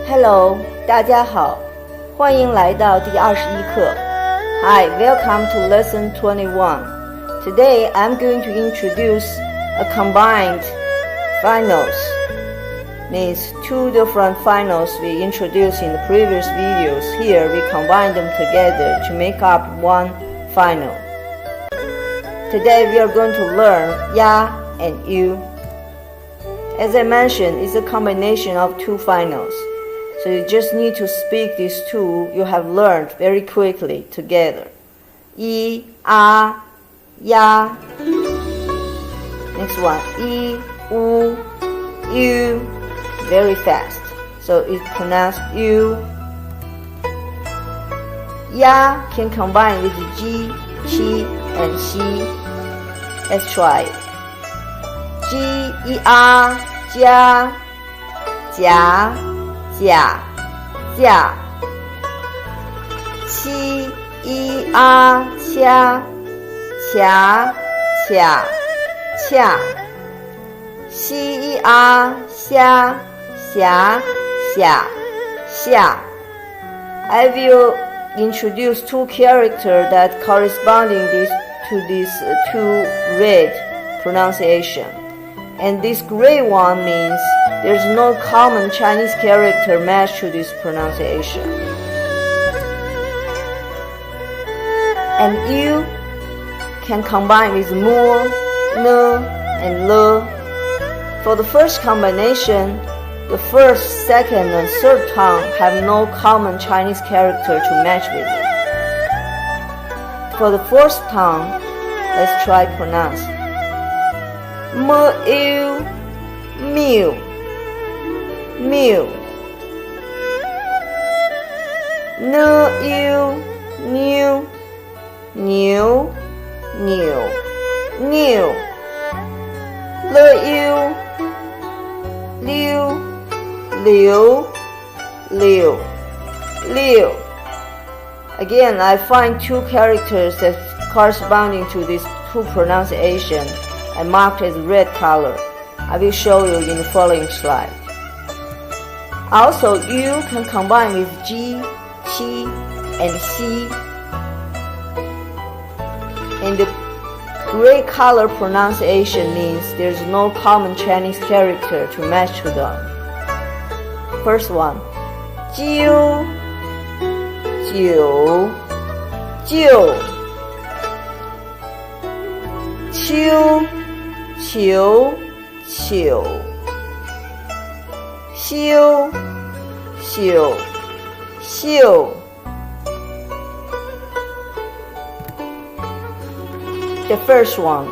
Hello， 大家好，欢迎来到第21课。Hi, welcome to lesson 21. Today I'm going to introduce a combined finals. Means two different finals we introduced in the previous videos. Here we combine them together to make up one final. Today we are going to learn ya and you. As I mentioned, it's a combination of two finals. So you just need to speak these two you have learned very quickly together. I, a, ya. Next one, I, u, you. Very fast. So it's pronounced you. Ya can combine with ji, chi, and xi. Let's try it. Ji, I, a, jia, jia, jia, jia. Qi, I, a, qia, qia, qia, qia. Xi, I, a, xia, xia, xia, xia. I will introduce two characters that corresponding to these two red pronunciation. And this gray one means there's no common Chinese character matched to this pronunciation. And you can combine with mu, ne, and le. For the first combination, the first, second, and third tongue have no common Chinese character to match with it. For the fourth tongue, let's try pronounce. Mu, mew, mew. Nu, new, new, new, new. Le, liu, liu, liu, liu. Again, I find two characters that corresponding to these two pronunciations and marked as red color. I will show you in the following slide. Also, you can combine with ji, qi, and xi. And the gray color pronunciation means there's no common Chinese character to match to them. First one, jiu, jiu, jiu. Qiu, qiu, qiu. Xiu, xiu, xiu. The first one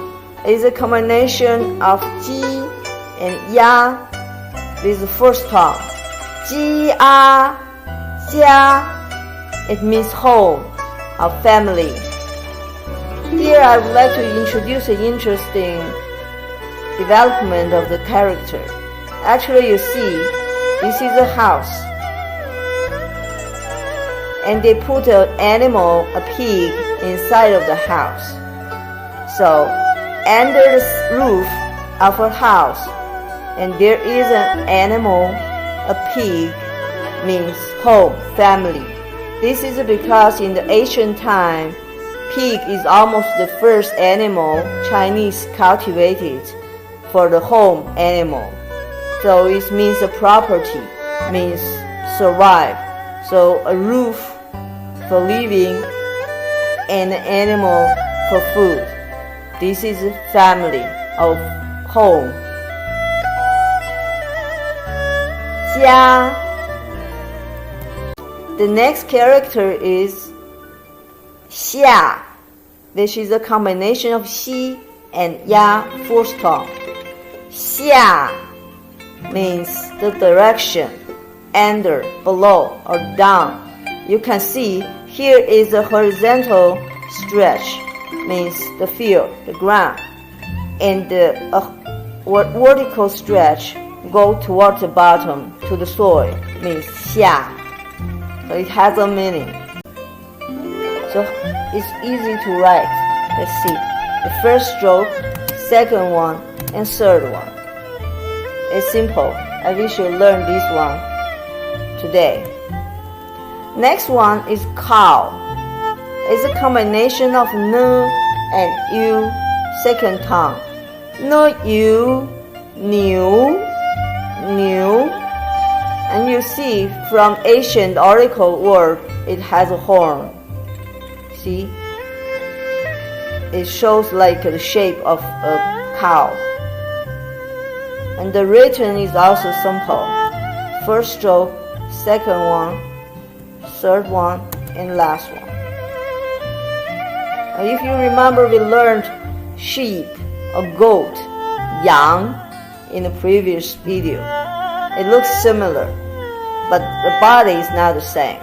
is a combination of ji and ya with the first tongue. Ji, a, jia. It means home or family. Here I would like to introduce an interesting development of the character. Actually, you see, this is a house. And they put an animal, a pig, inside of the house. So, under the roof of a house, and there is an animal, a pig, means home, family. This is because in the ancient time, pig is almost the first animal Chinese cultivated for the home animal. So it means a property, means survive. So a roof for living and an animal for food. This is a family of home. Jia. The next character is xia, which is a combination of xi and ya fourth tongue. Xia means the direction, under, below, or down. You can see here is a horizontal stretch, means the field, the ground, and the vertical stretch go towards the bottom to the soil, means xia. So it has a meaning. So it's easy to write. Let's see. The first stroke, second one, and third one. It's simple. I wish you learn this one. today. Next one is cow. It's a combination of n and u second tongue. N, u, new, new. And you see from ancient oracle word, it has a horn. See? It shows like the shape of a cow. And the written is also simple. First stroke, second one, third one, and last one. And if you remember, we learned sheep, a goat, yang in the previous video. It looks similar, but the body is not the same.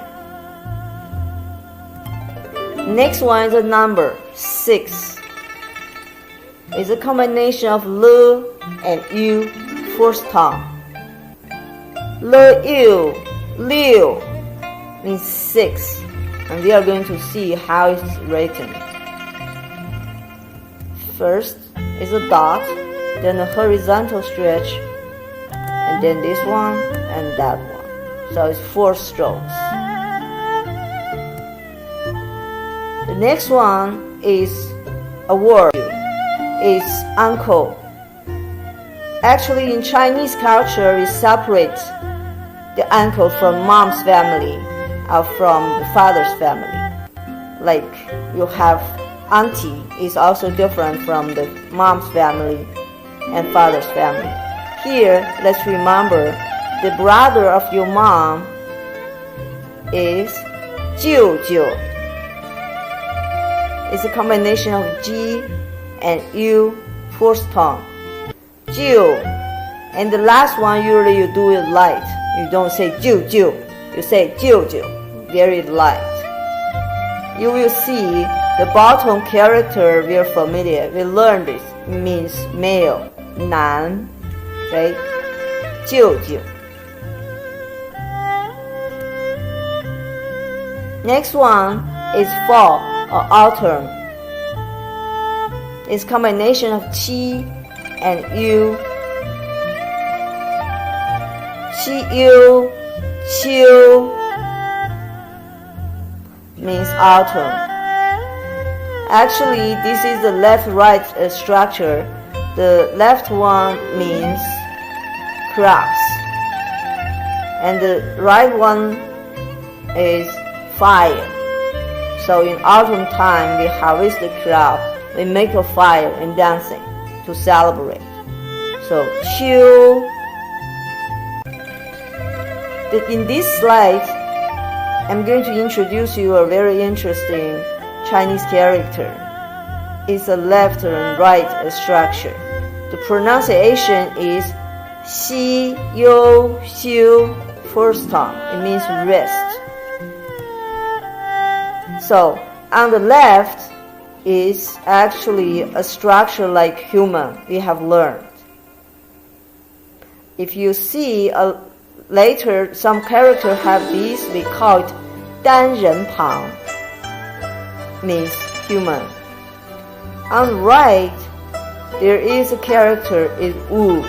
Next one is a number 6. It's a combination of l and u first tongue. Liu means 6, and we are going to see how it's written. First is a dot, then a horizontal stretch, and then this one and that one. So it's 4 strokes. The next one is a word. It's uncle. Actually, in Chinese culture, we separate the uncle from mom's family or from the father's family. Like you have auntie is also different from the mom's family and father's family. Here, let's remember the brother of your mom is 舅舅. It's a combination of G and U first tongue. 舅. And the last one, usually you do it light. You don't say 舅舅. You say 舅舅. Very light. You will see the bottom character we are familiar. We learned this. It means male. 男. Right? 舅舅. Next one is fall or autumn. It's combination of qi and yu. Qi yu, qiu means autumn. Actually, this is the left-right structure. The left one means crops, and the right one is fire. So in autumn time, we harvest the crop, we make a fire and dancing to celebrate. So Qiu. In this slide, I'm going to introduce you a very interesting Chinese character. It's a left and right structure. The pronunciation is Xi You Xiu first tongue. It means rest. So on the left is actually a structure like human we have learned. If you see later some character have this, we call it 单人旁, means human. On the right, there is a character is wood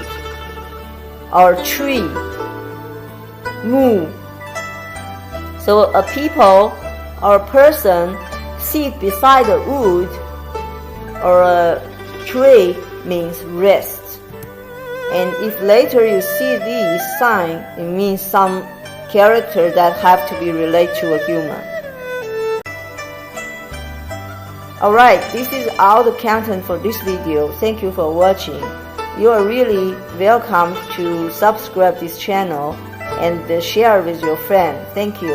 or tree, mu. So a people or a person sit beside a wood or a tree means rest. And if later you see this sign, it means some character that have to be related to a human. Alright, this is all the content for this video. Thank you for watching. You are really welcome to subscribe this channel and share with your friend. Thank you.